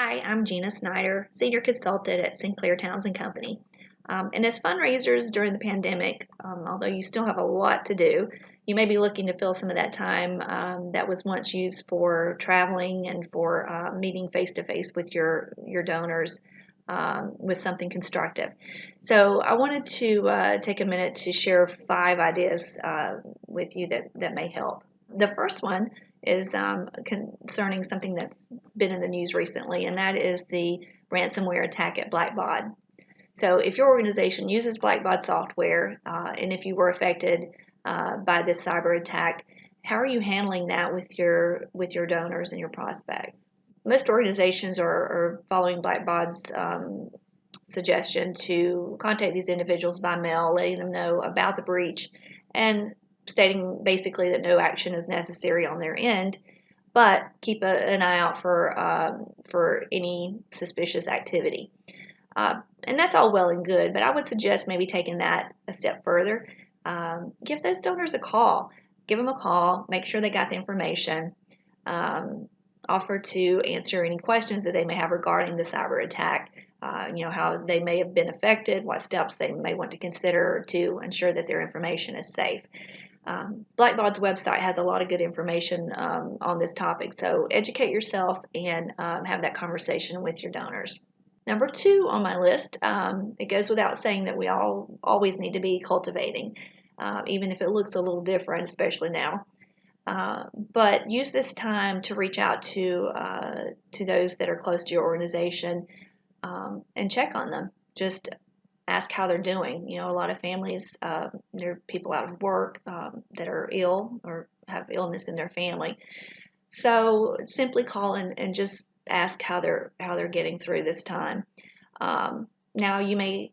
Hi, I'm Gina Snider, Senior Consultant at Sinclair Towns and Company. And as fundraisers during the pandemic, although you still have a lot to do, you may be looking to fill some of that time that was once used for traveling and for meeting face to face with your donors with something constructive. So I wanted to take a minute to share 5 ideas with you that may help. The first one is concerning something that's been in the news recently, and that is the ransomware attack at Blackbaud. So if your organization uses Blackbaud software, and if you were affected by this cyber attack, how are you handling that with your donors and your prospects? Most organizations are following Blackbaud's suggestion to contact these individuals by mail, letting them know about the breach and stating basically that no action is necessary on their end, but keep an eye out for any suspicious activity. And that's all well and good, but I would suggest maybe taking that a step further. Give those donors a call. Give them a call. Make sure they got the information. Offer to answer any questions that they may have regarding the cyber attack. How they may have been affected, what steps they may want to consider to ensure that their information is safe. Blackbaud's website has a lot of good information on this topic, so educate yourself and have that conversation with your donors. Number 2 on my list, it goes without saying that we all always need to be cultivating, even if it looks a little different, especially now. But use this time to reach out to those that are close to your organization and check on them. Just ask how they're doing. A lot of families, there are people out of work that are ill or have illness in their family. So simply call and just ask how they're getting through this time. Now you may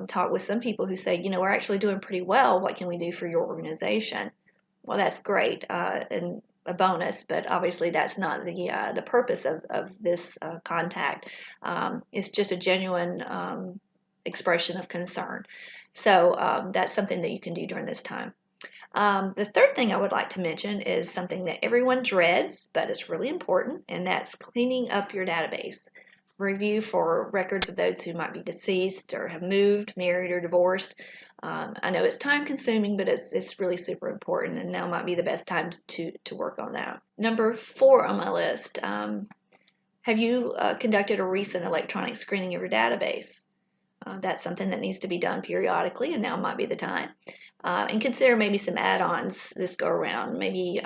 talk with some people who say, we're actually doing pretty well. What can we do for your organization? Well, that's great and a bonus, but obviously that's not the purpose of this contact. It's just a genuine expression of concern. So that's something that you can do during this time. The third thing I would like to mention is something that everyone dreads, but it's really important, and that's cleaning up your database. Review for records of those who might be deceased or have moved, married, or divorced. I know it's time consuming, but it's really super important, and now might be the best time to work on that. Number 4 on my list, have you conducted a recent electronic screening of your database? That's something that needs to be done periodically, and now might be the time. And consider maybe some add-ons this go around. Maybe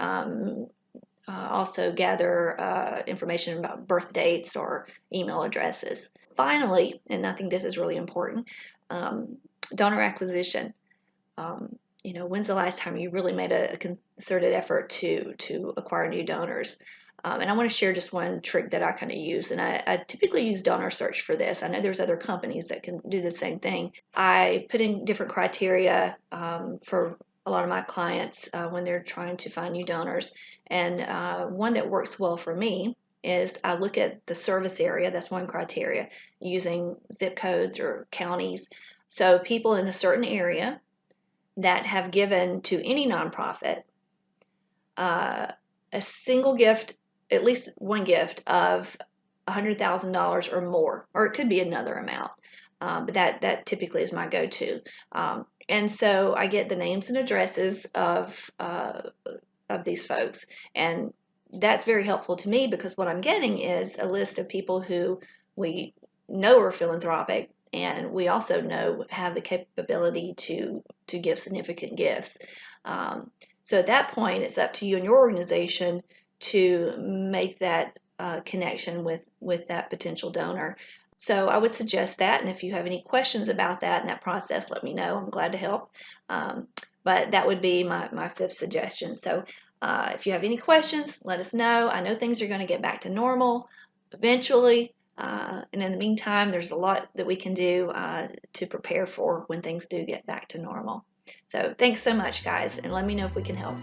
also gather information about birth dates or email addresses. Finally, and I think this is really important, donor acquisition. When's the last time you really made a concerted effort to acquire new donors? And I want to share just one trick that I kind of use, and I typically use Donor Search for this. I know there's other companies that can do the same thing. I put in different criteria for a lot of my clients when they're trying to find new donors, and one that works well for me is I look at the service area. That's one criteria, using zip codes or counties. So people in a certain area that have given to any nonprofit a single gift, at least one gift of $100,000 or more, or it could be another amount, but that typically is my go-to. And so I get the names and addresses of these folks, and that's very helpful to me because what I'm getting is a list of people who we know are philanthropic, and we also know have the capability to give significant gifts. So at that point, it's up to you and your organization to make that connection with that potential donor. So I would suggest that, and if you have any questions about that and that process, let me know. I'm glad to help. But that would be my 5th suggestion. So if you have any questions, let us know. I know things are going to get back to normal eventually. And in the meantime, there's a lot that we can do to prepare for when things do get back to normal. So thanks so much, guys, and let me know if we can help.